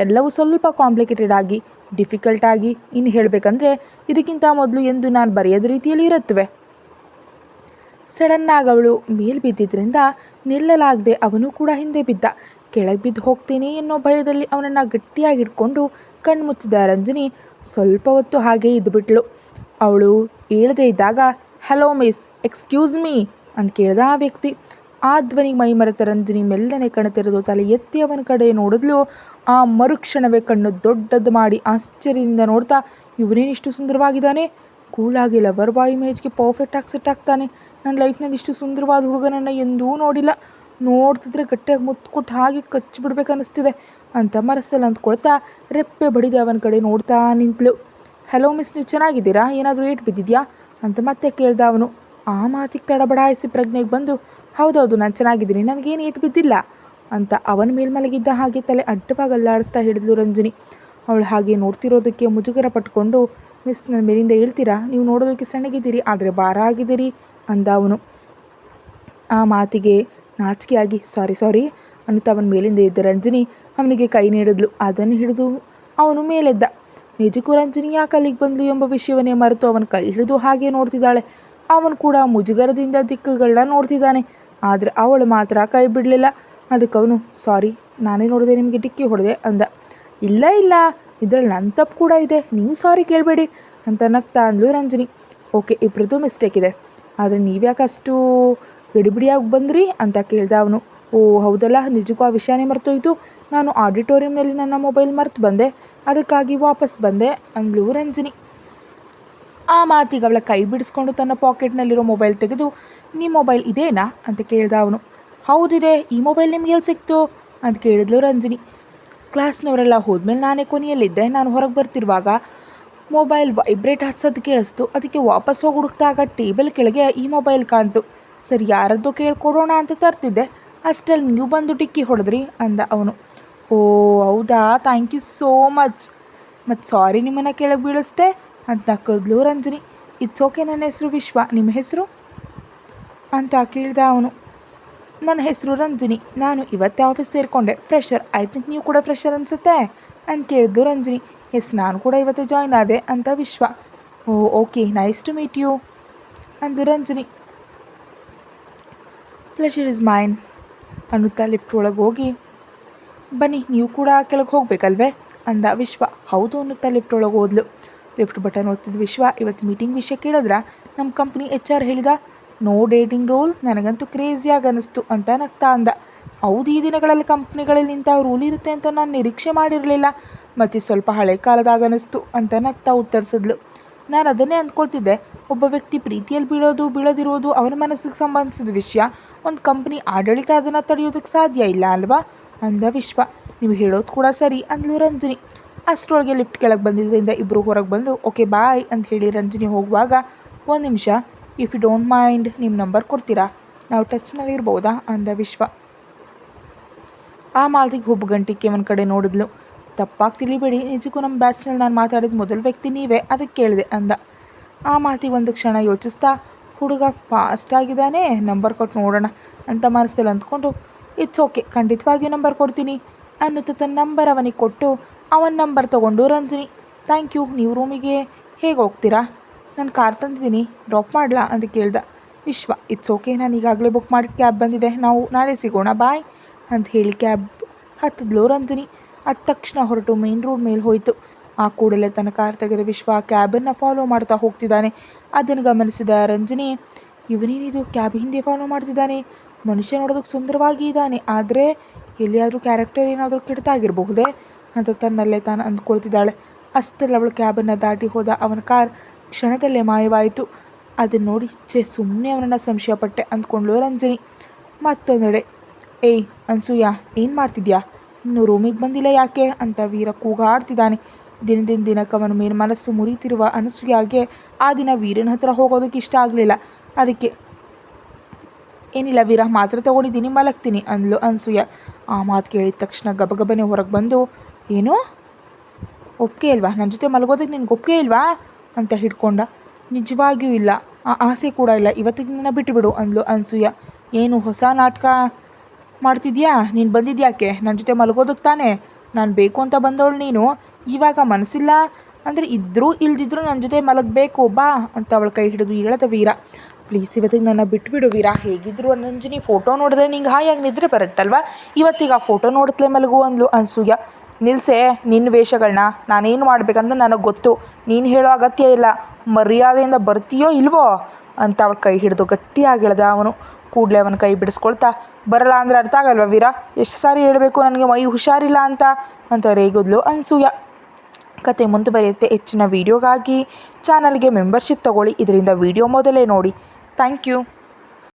ಎಲ್ಲವೂ ಸ್ವಲ್ಪ ಕಾಂಪ್ಲಿಕೇಟೆಡ್ ಆಗಿ ಡಿಫಿಕಲ್ಟ್ ಆಗಿ, ಇನ್ನು ಹೇಳಬೇಕಂದ್ರೆ ಇದಕ್ಕಿಂತ ಮೊದಲು ಎಂದು ನಾನು ಬರೆಯೋದ ರೀತಿಯಲ್ಲಿ ಇರುತ್ತವೆ. ಸಡನ್ನಾಗಿ ಅವಳು ಮೇಲ್ ಬಿದ್ದಿದ್ದರಿಂದ ನಿಲ್ಲಲಾಗದೆ ಅವನು ಕೂಡ ಹಿಂದೆ ಬಿದ್ದ. ಕೆಳಗೆ ಬಿದ್ದು ಹೋಗ್ತೇನೆ ಎನ್ನೋ ಭಯದಲ್ಲಿ ಅವನನ್ನು ಗಟ್ಟಿಯಾಗಿ ಹಿಡ್ಕೊಂಡು ಕಣ್ಮುಚ್ಚಿದ ರಂಜನಿ ಸ್ವಲ್ಪ ಹೊತ್ತು ಹಾಗೆ ಇದ್ದುಬಿಟ್ಳು. ಅವಳು ಹೇಳದೇ ಇದ್ದಾಗ ಹಲೋ ಮಿಸ್, ಎಕ್ಸ್ಕ್ಯೂಸ್ ಮೀ ಅಂತ ಕೇಳ್ದ ಆ ವ್ಯಕ್ತಿ. ಆ ಧ್ವನಿಗೆ ಮೈ ಮರೆತ ರಂಜನಿ ಮೆಲ್ಲನೆ ಕಣ್ತೆರೆದು ತಲೆ ಎತ್ತಿ ಅವನ ಕಡೆ ನೋಡಿದ್ಲು. ಆ ಮರುಕ್ಷಣವೇ ಕಣ್ಣು ದೊಡ್ಡದು ಮಾಡಿ ಆಶ್ಚರ್ಯದಿಂದ ನೋಡ್ತಾ, ಇವನೇನಿಷ್ಟು ಸುಂದರವಾಗಿದ್ದಾನೆ, ಕೂಲಾಗಿ ಲವರ್ ಬಾಯ್ ಇಮೇಜ್ಗೆ ಪರ್ಫೆಕ್ಟಾಗಿ ಸೆಟ್ ಆಗ್ತಾನೆ. ನನ್ನ ಲೈಫ್ನಲ್ಲಿ ಇಷ್ಟು ಸುಂದರವಾದ ಹುಡುಗನನ್ನು ಎಂದೂ ನೋಡಿಲ್ಲ, ನೋಡ್ತಿದ್ರೆ ಗಟ್ಟಿಯಾಗಿ ಮುತ್ತು ಕೊಟ್ಟು ಹಾಗೆ ಕಚ್ಚಿಬಿಡ್ಬೇಕು ಅನ್ನಿಸ್ತಿದೆ ಅಂತ ಮನಸ್ಸಲ್ಲಿ ಅಂದ್ಕೊಳ್ತಾ ರೆಪ್ಪೆ ಬಡಿದೆ ಅವನ ಕಡೆ ನೋಡ್ತಾ ನಿಂತಳು. ಹಲೋ ಮಿಸ್, ನೀವು ಚೆನ್ನಾಗಿದ್ದೀರಾ, ಏನಾದರೂ ಏಟು ಬಿದ್ದಿದ್ಯಾ ಅಂತ ಮತ್ತೆ ಕೇಳ್ದ ಅವನು. ಆ ಮಾತಿಗೆ ತಡಬಡಾಯಿಸಿ ಪ್ರಜ್ಞೆಗೆ ಬಂದು, ಹೌದೌದು ನಾನು ಚೆನ್ನಾಗಿದ್ದೀನಿ, ನನಗೇನು ಏಟು ಬಿದ್ದಿಲ್ಲ ಅಂತ ಅವನ ಮೇಲೆ ಮಲಗಿದ್ದ ಹಾಗೆ ತಲೆ ಅಡ್ಡವಾಗಿ ಅಲ್ಲಾಡಿಸ್ತಾ ಹಿಡಿದ್ಲು ರಂಜನಿ. ಅವಳು ಹಾಗೆ ನೋಡ್ತಿರೋದಕ್ಕೆ ಮುಜುಗರ ಪಟ್ಕೊಂಡು, ಮಿಸ್ ನನ್ನ ಮೇಲಿಂದ ಹೇಳ್ತೀರಾ, ನೀವು ನೋಡೋದಕ್ಕೆ ಸಣ್ಣಗಿದ್ದೀರಿ ಆದರೆ ಭಾರ ಆಗಿದ್ದೀರಿ ಅಂದ ಅವನು. ಆ ಮಾತಿಗೆ ನಾಚಿಕೆಯಾಗಿ ಸಾರಿ ಅನ್ನುತ್ತಾ ಅವನ ಮೇಲಿಂದ ಇದ್ದ ರಂಜನಿ ಅವನಿಗೆ ಕೈ ನೀಡಿದ್ಲು. ಅದನ್ನು ಹಿಡಿದು ಅವನು ಮೇಲೆದ್ದ. ನಿಜಕ್ಕೂ ರಂಜನಿ ಯಾಕೆ ಅಲ್ಲಿಗೆ ಬಂದ್ಲು ಎಂಬ ವಿಷಯವನ್ನೇ ಮರೆತು ಅವನ ಕೈ ಹಿಡಿದು ಹಾಗೆ ನೋಡ್ತಿದ್ದಾಳೆ. ಅವನು ಕೂಡ ಮುಜುಗರದಿಂದ ದಿಕ್ಕುಗಳನ್ನ ನೋಡ್ತಿದ್ದಾನೆ, ಆದರೆ ಅವಳು ಮಾತ್ರ ಕೈ ಬಿಡಲಿಲ್ಲ. ಅದಕ್ಕೆ ಅವನು, ಸಾರಿ, ನಾನೇ ನೋಡಿದೆ, ನಿಮಗೆ ಡಿಕ್ಕಿ ಹೊಡೆದೆ ಅಂದ. ಇಲ್ಲ ಇದರಲ್ಲಿ ನನ್ನ ತಪ್ಪು ಕೂಡ ಇದೆ, ನೀವು ಸಾರಿ ಕೇಳಬೇಡಿ ಅಂತ ನಗ್ತಾ ಅಂದ್ಲು ರಂಜನಿ. ಓಕೆ, ಇಬ್ಬರದ್ದು ಮಿಸ್ಟೇಕ್ ಇದೆ, ಆದರೆ ನೀವ್ಯಾಕಷ್ಟು ಗಡಿಬಿಡಿಯಾಗಿ ಬಂದ್ರಿ ಅಂತ ಕೇಳ್ದ ಅವನು. ಓ ಹೌದಲ್ಲ, ನಿಜಕ್ಕೂ ಆ ವಿಷಯನೇ ಮರ್ತೋಯ್ತು, ನಾನು ಆಡಿಟೋರಿಯಂನಲ್ಲಿ ನನ್ನ ಮೊಬೈಲ್ ಮರ್ತು ಬಂದೆ, ಅದಕ್ಕಾಗಿ ವಾಪಸ್ ಬಂದೆ ಅಂದ್ಲು ರಂಜನಿ. ಆ ಮಾತಿಗೆ ಅವಳ ಕೈ ಬಿಡಿಸ್ಕೊಂಡು ತನ್ನ ಪಾಕೆಟ್ನಲ್ಲಿರೋ ಮೊಬೈಲ್ ತೆಗೆದು, ನಿಮ್ಮ ಮೊಬೈಲ್ ಇದೇನಾ ಅಂತ ಕೇಳ್ದ ಅವನು. ಹೌದಿದೆ, ಈ ಮೊಬೈಲ್ ನಿಮ್ಗೆ ಎಲ್ಲಿ ಸಿಕ್ತು ಅಂತ ಕೇಳಿದ್ಲು ರಂಜನಿ. ಕ್ಲಾಸ್ನವರೆಲ್ಲ ಹೋದ್ಮೇಲೆ ನಾನೇ ಕೊನೆಯಲ್ಲಿದ್ದೆ, ನಾನು ಹೊರಗೆ ಬರ್ತಿರುವಾಗ ಮೊಬೈಲ್ ವೈಬ್ರೇಟ್ ಹಚ್ಚೋದು ಕೇಳಿಸ್ತು, ಅದಕ್ಕೆ ವಾಪಸ್ ಹೋಗಿ ಹುಡುಕ್ದಾಗ ಟೇಬಲ್ ಕೆಳಗೆ ಈ ಮೊಬೈಲ್ ಕಾಣ್ತು, ಸರಿ ಯಾರದ್ದು ಕೇಳ್ಕೊಡೋಣ ಅಂತ ತರ್ತಿದ್ದೆ, ಅಷ್ಟರಲ್ಲಿ ನೀವು ಬಂದು ಟಿಕ್ಕಿ ಹೊಡೆದ್ರಿ ಅಂದ ಅವನು. ಓ ಹೌದಾ, ಥ್ಯಾಂಕ್ ಯು ಸೋ ಮಚ್, ಮತ್ತು ಸಾರಿ ನಿಮ್ಮನ್ನು ಕೆಳಗೆ ಬೀಳಿಸ್ದೆ ಅಂತ ನಕ್ಕದ್ಲು ರಂಜನಿ. ಇಟ್ಸ್ ಓಕೆ, ನನ್ನ ಹೆಸರು ವಿಶ್ವ, ನಿಮ್ಮ ಹೆಸರು ಅಂತ ಕೇಳ್ದ ಅವನು. ನನ್ನ ಹೆಸರು ರಂಜನಿ, ನಾನು ಇವತ್ತೇ ಆಫೀಸ್ ಸೇರಿಕೊಂಡೆ, ಫ್ರೆಷರ್. ಐ ಥಿಂಕ್ ನೀವು ಕೂಡ ಫ್ರೆಷರ್ ಅನಿಸುತ್ತೆ ಅಂತ ಕೇಳಿದ್ಲು ರಂಜನಿ. ಎಸ್, ನಾನು ಕೂಡ ಇವತ್ತು ಜಾಯ್ನ್ ಆದೆ ಅಂತ Vishwa. Oh okay, nice to meet you ಅಂದು ರಂಜನಿ. ಪ್ಲೆಷರ್ ಇಸ್ ಮೈನ್ ಅನ್ನುತ್ತಾ ಲಿಫ್ಟ್ ಒಳಗೆ ಹೋಗಿ, ಬನ್ನಿ ನೀವು ಕೂಡ ಕೆಳಗೆ ಹೋಗಬೇಕಲ್ವೇ ಅಂದ ವಿಶ್ವ. ಹೌದು ಅನ್ನುತ್ತಾ ಲಿಫ್ಟ್ ಒಳಗೆ ಹೋದ್ಲು. ಲಿಫ್ಟ್ ಬಟನ್ ಒತ್ತಿದ ವಿಶ್ವ, ಇವತ್ತು ಮೀಟಿಂಗ್ ವಿಷಯ ಕೇಳಿದ್ರ, ನಮ್ಮ ಕಂಪ್ನಿ HR ಹೇಳಿದ, ನೋ ಡೇಟಿಂಗ್ ರೂಲ್, ನನಗಂತೂ ಕ್ರೇಜಿಯಾಗಿ ಅನ್ನಿಸ್ತು ಅಂತ ನಗ್ತಾ ಅಂದ. ಹೌದು, ಈ ದಿನಗಳಲ್ಲಿ ಕಂಪ್ನಿಗಳಲ್ಲಿ ಇಂಥ ರೂಲ್ ಇರುತ್ತೆ ಅಂತ ನಾನು ನಿರೀಕ್ಷೆ ಮಾಡಿರಲಿಲ್ಲ, ಮತ್ತು ಸ್ವಲ್ಪ ಹಳೆ ಕಾಲದಾಗ ಅನ್ನಿಸ್ತು ಅಂತ ನಗ್ತಾ ಉತ್ತರಿಸಿದ್ಲು. ನಾನು ಅದನ್ನೇ ಅಂದ್ಕೊಳ್ತಿದ್ದೆ, ಒಬ್ಬ ವ್ಯಕ್ತಿ ಪ್ರೀತಿಯಲ್ಲಿ ಬೀಳೋದಿರೋದು ಅವನ ಮನಸ್ಸಿಗೆ ಸಂಬಂಧಿಸಿದ ವಿಷಯ, ಒಂದು ಕಂಪ್ನಿ ಆಡಳಿತ ಅದನ್ನು ತಡೆಯೋದಕ್ಕೆ ಸಾಧ್ಯ ಇಲ್ಲ ಅಲ್ವಾ ಅಂದ ವಿಶ್ವ. ನೀವು ಹೇಳೋದು ಕೂಡ ಸರಿ ಅಂದ್ಲು ರಂಜನಿ. ಅಷ್ಟರೊಳಗೆ ಲಿಫ್ಟ್ ಕೆಳಗೆ ಬಂದಿದ್ದರಿಂದ ಇಬ್ಬರು ಹೊರಗೆ ಬಂದು ಓಕೆ ಬಾಯ್ ಅಂತ ಹೇಳಿ ರಂಜನಿ ಹೋಗುವಾಗ, ಒಂದು ನಿಮಿಷ, ಇಫ್ ಯು ಡೋಂಟ್ ಮೈಂಡ್ ನಿಮ್ಮ ನಂಬರ್ ಕೊಡ್ತೀರಾ, ನಾವು ಟಚ್ನಲ್ಲಿ ಇರ್ಬೋದಾ ಅಂದ ವಿಶ್ವ. ಆ ಮಾತಿಗೆ ಹುಬ್ಬುಗಂಟಿಕೆ ಅವನ ಕಡೆ ನೋಡಿದ್ಲು. ತಪ್ಪಾಗಿ ತಿಳಿಬೇಡಿ, ನಿಜಕ್ಕೂ ನಮ್ಮ ಬ್ಯಾಚ್ನಲ್ಲಿ ನಾನು ಮಾತಾಡಿದ ಮೊದಲ ವ್ಯಕ್ತಿ ನೀವೇ, ಅದಕ್ಕೆ ಕೇಳಿದೆ ಅಂದ. ಆ ಮಾತಿಗೆ ಒಂದು ಕ್ಷಣ ಯೋಚಿಸ್ತಾ, ಹುಡುಗ ಫಾಸ್ಟ್ ಆಗಿದ್ದಾನೆ, ನಂಬರ್ ಕೊಟ್ಟು ನೋಡೋಣ ಅಂತ ಮನಸ್ಸಲ್ಲಿ ಅಂದ್ಕೊಂಡು, ಇಟ್ಸ್ ಓಕೆ, ಖಂಡಿತವಾಗಿಯೂ ನಂಬರ್ ಕೊಡ್ತೀನಿ ಅನ್ನುತ್ತಾ ತನ್ನ ನಂಬರ್ ಅವನಿಗೆ ಕೊಟ್ಟು ಅವನ ನಂಬರ್ ತೊಗೊಂಡು ರಂಜನಿ, ಥ್ಯಾಂಕ್ ಯು, ನೀವು ರೂಮಿಗೆ ಹೇಗೆ ಹೋಗ್ತೀರಾ, ನಾನು ಕಾರ್ ತಂದಿದ್ದೀನಿ, ಡ್ರಾಪ್ ಮಾಡಲಾ ಅಂತ ಕೇಳ್ದ ವಿಶ್ವ. ಇಟ್ಸ್ ಓಕೆ, ನಾನು ಈಗಾಗಲೇ ಬುಕ್ ಮಾಡಿದ ಕ್ಯಾಬ್ ಬಂದಿದೆ, ನಾವು ನಾಳೆ ಸಿಗೋಣ, ಬಾಯ್ ಅಂತ ಹೇಳಿ ಕ್ಯಾಬ್ ಹತ್ತಿದ್ಲು ರಂಜನಿ. ಅದ ತಕ್ಷಣ ಹೊರಟು ಮೇನ್ ರೋಡ್ ಮೇಲೆ ಹೋಯಿತು. ಆ ಕೂಡಲೇ ತನ್ನ ಕಾರ್ ತೆಗೆದ ವಿಶ್ವ ಕ್ಯಾಬನ್ನು ಫಾಲೋ ಮಾಡ್ತಾ ಹೋಗ್ತಿದ್ದಾನೆ. ಅದನ್ನು ಗಮನಿಸಿದ ರಂಜನಿ, ಇವನೇನಿದು ಕ್ಯಾಬ್ ಹಿಂದೆ ಫಾಲೋ ಮಾಡ್ತಿದ್ದಾನೆ, ಮನುಷ್ಯ ನೋಡೋದಕ್ಕೆ ಸುಂದರವಾಗಿ ಇದ್ದಾನೆ, ಆದರೆ ಎಲ್ಲಿಯಾದರೂ ಕ್ಯಾರೆಕ್ಟರ್ ಏನಾದರೂ ಕೆಡ್ತಾಗಿರಬಹುದೇ ಅಂತ ತನ್ನಲ್ಲೇ ತಾನು ಅಂದ್ಕೊಳ್ತಿದ್ದಾಳೆ. ಅಷ್ಟರಲ್ಲಿ ಅವಳು ಕ್ಯಾಬನ್ನು ದಾಟಿ ಹೋದ ಅವನ ಕಾರ್ ಕ್ಷಣದಲ್ಲೇ ಮಾಯವಾಯಿತು. ಅದನ್ನು ನೋಡಿ ಸುಮ್ಮನೆ ಅವನನ್ನು ಸಂಶಯಪಟ್ಟೆ ಅಂದ್ಕೊಂಡ್ಳು ರಂಜನಿ. ಮತ್ತೊಂದೆಡೆ, ಏಯ್ ಅನ್ಸೂಯ, ಏನು ಮಾಡ್ತಿದ್ಯಾ, ಇನ್ನೂ ರೂಮಿಗೆ ಬಂದಿಲ್ಲ ಯಾಕೆ ಅಂತ ವೀರ ಕೂಗಾಡ್ತಿದ್ದಾನೆ. ದಿನಕ್ಕೆ ಅವನ ಮೇಲೆ ಮನಸ್ಸು ಮುರಿತಿರುವ ಅನಸೂಯಾಗೆ ಆ ದಿನ ವೀರನ ಹತ್ರ ಹೋಗೋದಕ್ಕೆ ಇಷ್ಟ ಆಗಲಿಲ್ಲ. ಅದಕ್ಕೆ, ಏನಿಲ್ಲ ವೀರ, ಮಾತ್ರೆ ತೊಗೊಂಡಿದ್ದೀನಿ, ಮಲಗ್ತೀನಿ ಅಂದ್ಲು ಅನ್ಸೂಯ. ಆ ಮಾತು ಕೇಳಿದ ತಕ್ಷಣ ಗಬಗಬನೆ ಹೊರಗೆ ಬಂದು, ಏನು ಒಪ್ಪಿಗೆ ಇಲ್ವಾ, ನನ್ನ ಜೊತೆ ಮಲಗೋದಕ್ಕೆ ನಿನ್ಗೆ ಒಪ್ಪಿಗೆ ಇಲ್ವಾ ಅಂತ ಹಿಡ್ಕೊಂಡ. ನಿಜವಾಗಿಯೂ ಇಲ್ಲ, ಆ ಆಸೆ ಕೂಡ ಇಲ್ಲ, ಇವತ್ತಿಗೆ ನನ್ನ ಬಿಟ್ಟುಬಿಡು ಅಂದ್ಲು ಅನ್ಸೂಯ. ಏನು ಹೊಸ ನಾಟಕ ಮಾಡ್ತಿದ್ಯಾ? ನೀನು ಬಂದಿದ್ಯಾಕೆ? ನನ್ನ ಜೊತೆ ಮಲಗೋದಕ್ಕೆ ತಾನೇ? ನಾನು ಬೇಕು ಅಂತ ಬಂದವಳು ನೀನು. ಇವಾಗ ಮನಸ್ಸಿಲ್ಲ ಅಂದರೆ ಇದ್ದರೂ ಇಲ್ದಿದ್ರೂ ನನ್ನ ಜೊತೆ ಮಲಗಬೇಕು ಬಾ ಅಂತ ಅವಳ ಕೈ ಹಿಡಿದು ಹೇಳದ ವೀರ. ಪ್ಲೀಸ್ ಇವತ್ತಿಗೆ ನನ್ನ ಬಿಟ್ಬಿಡು ವೀರ. ಹೇಗಿದ್ರು ನಂಜಿನಿ ಫೋಟೋ ನೋಡಿದ್ರೆ ನಿಂಗೆ ಹಾಯಾಗಿ ನಿದ್ರೆ ಬರುತ್ತಲ್ವ, ಇವತ್ತಿಗೆ ಆ ಫೋಟೋ ನೋಡುತ್ತಲೇ ಮಲಗು ಅಂದ್ಲು ಅನಸೂಯ. ನಿಲ್ಸೆ ನಿನ್ನ ವೇಷಗಳನ್ನ, ನಾನೇನು ಮಾಡಬೇಕಂತ ನನಗೆ ಗೊತ್ತು. ನೀನು ಹೇಳೋ ಅಗತ್ಯ ಇಲ್ಲ. ಮರ್ಯಾದೆಯಿಂದ ಬರ್ತೀಯೋ ಇಲ್ವೋ ಅಂತ ಅವಳ ಕೈ ಹಿಡಿದು ಗಟ್ಟಿಯಾಗಿ ಹೇಳ್ದ ಅವನು. ಕೂಡಲೇ ಅವನ ಕೈ ಬಿಡಿಸ್ಕೊಳ್ತಾ, ಬರಲ್ಲ ಅಂದರೆ ಅರ್ಥ ಆಗಲ್ವ ವೀರ? ಎಷ್ಟು ಸಾರಿ ಹೇಳಬೇಕು ನನಗೆ ಮೈ ಹುಷಾರಿಲ್ಲ ಅಂತ ರೇಗಿದ್ಲು ಅನಸೂಯ. ಕತೆ ಮುಂದುವರಿಯುತ್ತೆ. ಹೆಚ್ಚಿನ ವೀಡಿಯೋಗಾಗಿ ಚಾನಲ್ಗೆ ಮೆಂಬರ್ಶಿಪ್ ತಗೊಳ್ಳಿ. ಇದರಿಂದ ವೀಡಿಯೋ ಮೊದಲೇ ನೋಡಿ. Thank you.